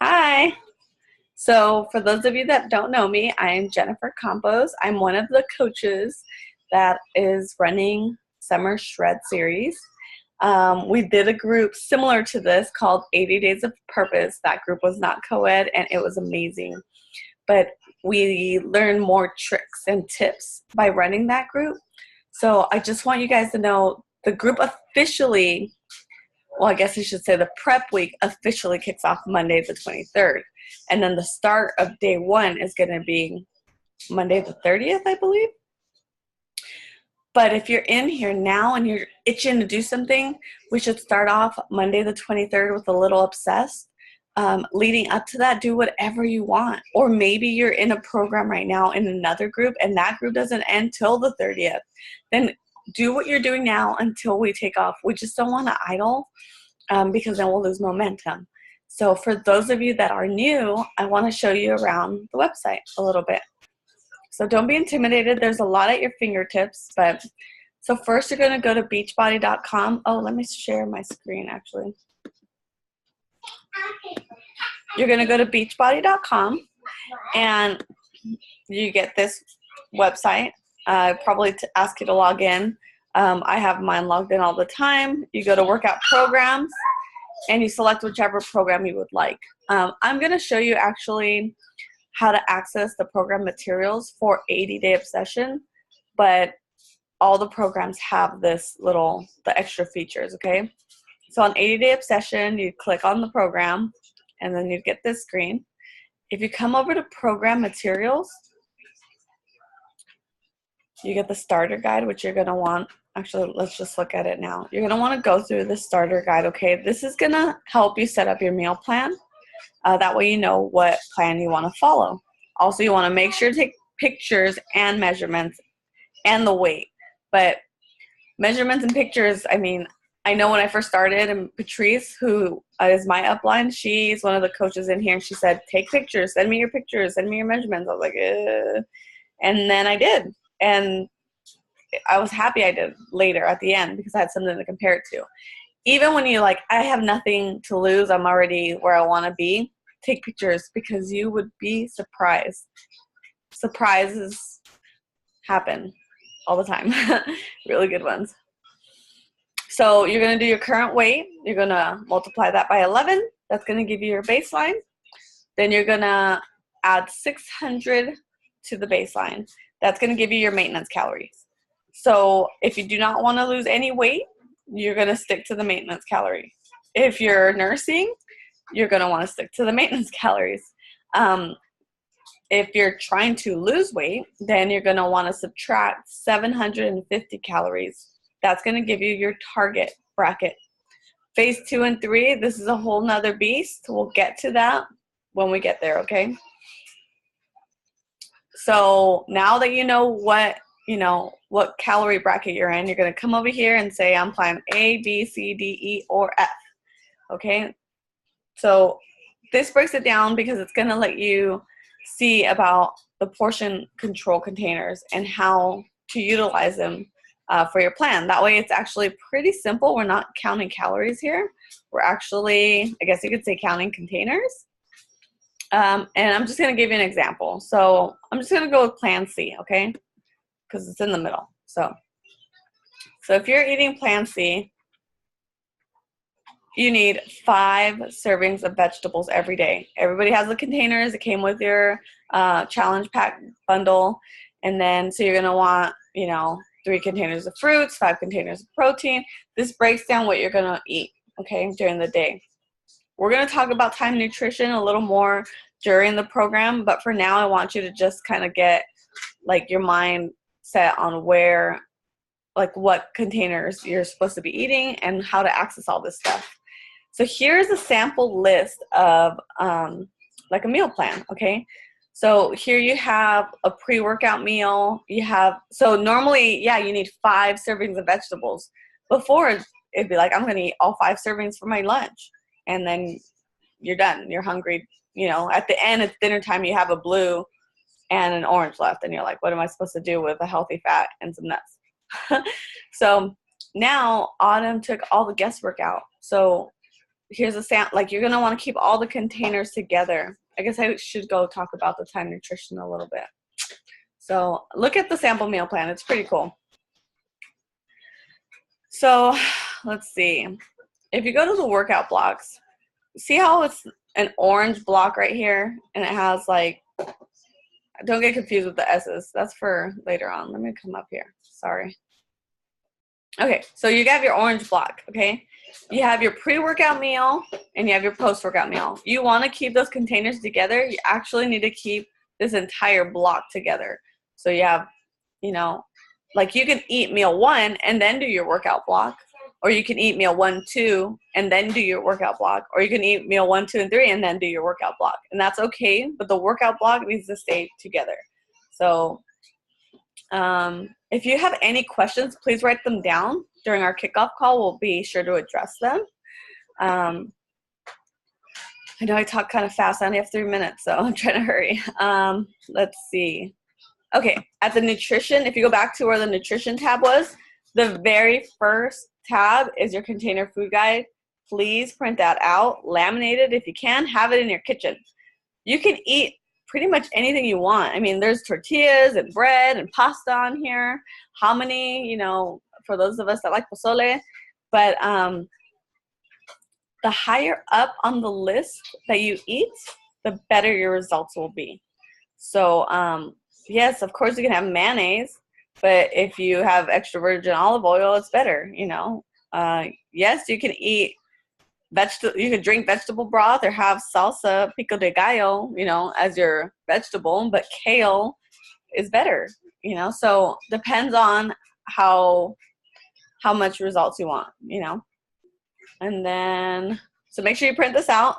Hi. So, for those of you that don't know me, I'm Jennifer Campos. I'm one of the coaches that is running Summer Shred Series. We did a group similar to this called 80 Days of Purpose. That group was not co ed and it was amazing. But we learned more tricks and tips by running that group. So, I just want you guys to know the group officially, well, I guess I should say the prep week officially kicks off Monday the 23rd. And then the start of day one is going to be Monday the 30th, I believe. But if you're in here now and you're itching to do something, we should start off Monday the 23rd with a little obsessed. Leading up to that, do whatever you want. Or maybe you're in a program right now in another group and that group doesn't end till the 30th. Then do what you're doing now until we take off. We just don't want to idle because then we'll lose momentum. So for those of you that are new, I want to show you around the website a little bit. So don't be intimidated. There's a lot at your fingertips. So first you're going to go to beachbody.com. Oh, let me share my screen actually. You're going to go to beachbody.com and you get this website. Probably to ask you to log in. I have mine logged in all the time. You go to workout programs and you select whichever program you would like. I'm going to show you actually how to access the program materials for 80 Day Obsession, but all the programs have the extra features, okay? So on 80 Day Obsession, you click on the program and then you get this screen. If you come over to program materials, you get the starter guide, which you're going to want. Actually, let's just look at it now. You're going to want to go through the starter guide, okay? This is going to help you set up your meal plan. That way you know what plan you want to follow. Also, you want to make sure to take pictures and measurements and the weight. But measurements and pictures, I mean, I know when I first started, and Patrice, who is my upline, she's one of the coaches in here, and she said, take pictures, send me your pictures, send me your measurements. I was like, and then I did. And I was happy I did later at the end because I had something to compare it to. Even when you I have nothing to lose, I'm already where I want to be, take pictures because you would be surprised. Surprises happen all the time. Really good ones. So you're going to do your current weight. You're going to multiply that by 11. That's going to give you your baseline. Then you're going to add 600 to the baseline. That's going to give you your maintenance calories. So if you do not want to lose any weight, you're going to stick to the maintenance calorie. If you're nursing, you're going to want to stick to the maintenance calories. If you're trying to lose weight, then you're going to want to subtract 750 calories. That's going to give you your target bracket. Phase 2 and 3, this is a whole nother beast. We'll get to that when we get there, okay? So now that you know what calorie bracket you're in, you're going to come over here and say, I'm plan A, B, C, D, E, or F. Okay? So this breaks it down because it's going to let you see about the portion control containers and how to utilize them for your plan. That way it's actually pretty simple. We're not counting calories here. We're actually, I guess you could say, counting containers. And I'm just going to give you an example. So I'm just going to go with Plan C, okay? Because it's in the middle. So if you're eating Plan C, you need 5 servings of vegetables every day. Everybody has the containers. It came with your challenge pack bundle. And then, so you're going to want, 3 containers of fruits, 5 containers of protein. This breaks down what you're going to eat, okay, during the day. We're going to talk about time nutrition a little more during the program, but for now, I want you to just kind of get, your mind set on where, what containers you're supposed to be eating and how to access all this stuff. So here's a sample list of a meal plan, okay? So here you have a pre-workout meal. So normally, you need 5 servings of vegetables. Before, it'd be I'm going to eat all 5 servings for my lunch. And then you're done. You're hungry. At the end, it's dinner time. You have a blue and an orange left. And you're like, what am I supposed to do with a healthy fat and some nuts? So now Autumn took all the guesswork out. So here's a sample. Like, you're going to want to keep all the containers together. I guess I should go talk about the Time Nutrition a little bit. So look at the sample meal plan. It's pretty cool. So let's see. If you go to the workout blocks, see how it's an orange block right here, and it has like, don't get confused with the S's. That's for later on. Let me come up here. Sorry. Okay, so you have your orange block, okay? You have your pre-workout meal and you have your post-workout meal. You want to keep those containers together. You actually need to keep this entire block together. So you have, you know, like you can eat meal 1 and then do your workout block, or you can eat meal 1, 2 and then do your workout block, or you can eat meal 1, 2, and 3 and then do your workout block. And that's okay, but the workout block needs to stay together. So if you have any questions, please write them down. During our kickoff call, we'll be sure to address them. I know I talk kind of fast. I only have 3 minutes, so I'm trying to hurry. Let's see. Okay, at the nutrition, if you go back to where the nutrition tab was, the very first tab is your container food guide. Please print that out, laminate it if you can, have it in your kitchen. You can eat pretty much anything you want. I mean, there's tortillas and bread and pasta on here. How many, you know, for those of us that like pozole. But the higher up on the list that you eat, the better your results will be. So, yes, of course you can have mayonnaise, but if you have extra virgin olive oil, it's better, you know. Yes, you can eat you could drink vegetable broth or have salsa pico de gallo, you know, as your vegetable, but kale is better, you know. So depends on how much results you want, you know. And then, so make sure you print this out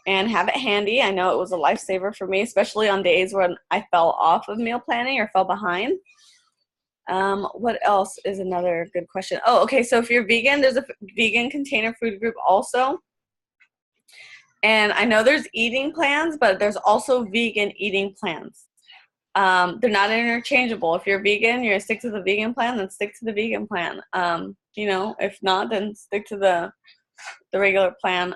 and have it handy. I know it was a lifesaver for me, especially on days when I fell off of meal planning or fell behind. What else is another good question? Oh, okay, so if you're vegan, there's a vegan container food group also. And I know there's eating plans, but there's also vegan eating plans. They're not interchangeable. If you're vegan, you're gonna stick to the vegan plan, then stick to the vegan plan. You know, if not, then stick to the regular plan.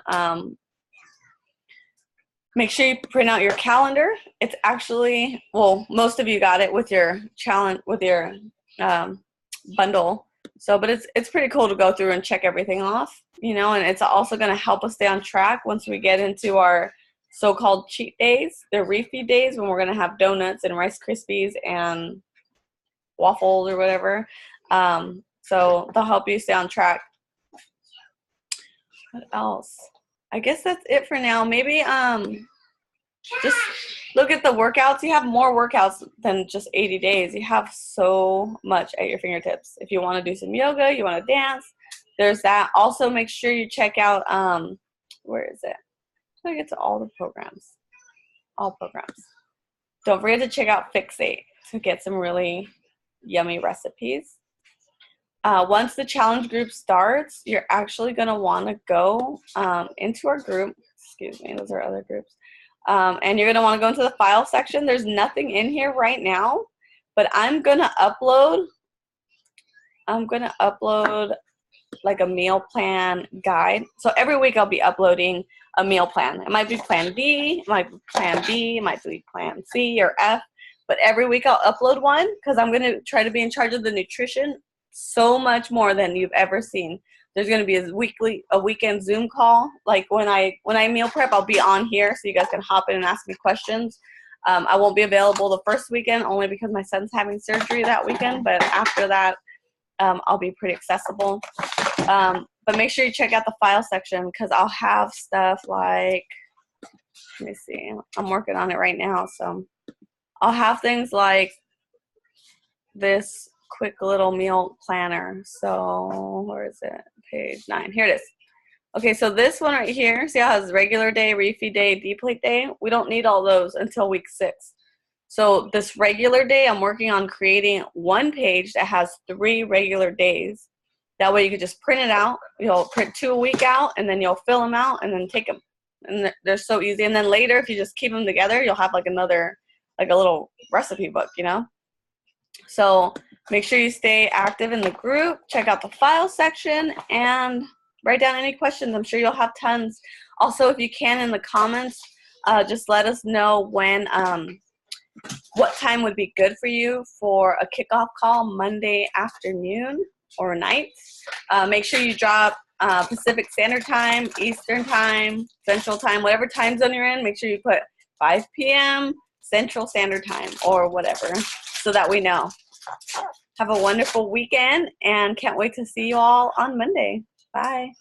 Make sure you print out your calendar. It's actually, well, most of you got it with your challenge, with your bundle. So, but it's pretty cool to go through and check everything off, you know, and it's also going to help us stay on track once we get into our so-called cheat days, the refeed days, when we're going to have donuts and Rice Krispies and waffles or whatever. So they'll help you stay on track. What else? I guess that's it for now. Maybe just look at the workouts. You have more workouts than just 80 days. You have so much at your fingertips. If you want to do some yoga, you want to dance, there's that. Also, make sure you check out, where is it? How do I get to all the programs? All programs. Don't forget to check out Fixate to get some really yummy recipes. Once the challenge group starts, you're actually going to want to go into our group. Excuse me, those are other groups. And you're going to want to go into the file section. There's nothing in here right now, but I'm going to upload like a meal plan guide. So every week I'll be uploading a meal plan. It might be plan B, it might be plan B, it might be plan C or F, but every week I'll upload one because I'm going to try to be in charge of the nutrition so much more than you've ever seen. There's going to be a weekend Zoom call. Like when I meal prep, I'll be on here so you guys can hop in and ask me questions. I won't be available the first weekend only because my son's having surgery that weekend, but after that, I'll be pretty accessible. But make sure you check out the file section because I'll have stuff like, let me see, I'm working on it right now. So I'll have things like this quick little meal planner. So where is it? Page 9. Here it is. Okay, so this one right here, see how it has regular day, refeed day, deplete day? We don't need all those until week 6. So this regular day, I'm working on creating one page that has 3 regular days. That way you can just print it out. You'll print 2 a week out, and then you'll fill them out and then take them. And they're so easy. And then later, if you just keep them together, you'll have like another, like a little recipe book, you know? So make sure you stay active in the group. Check out the file section, and write down any questions. I'm sure you'll have tons. Also, if you can, in the comments, just let us know when, what time would be good for you for a kickoff call Monday afternoon or night. Make sure you drop Pacific Standard Time, Eastern Time, Central Time, whatever time zone you're in. Make sure you put 5 p.m. Central Standard Time or whatever, so that we know. Have a wonderful weekend, and can't wait to see you all on Monday. Bye.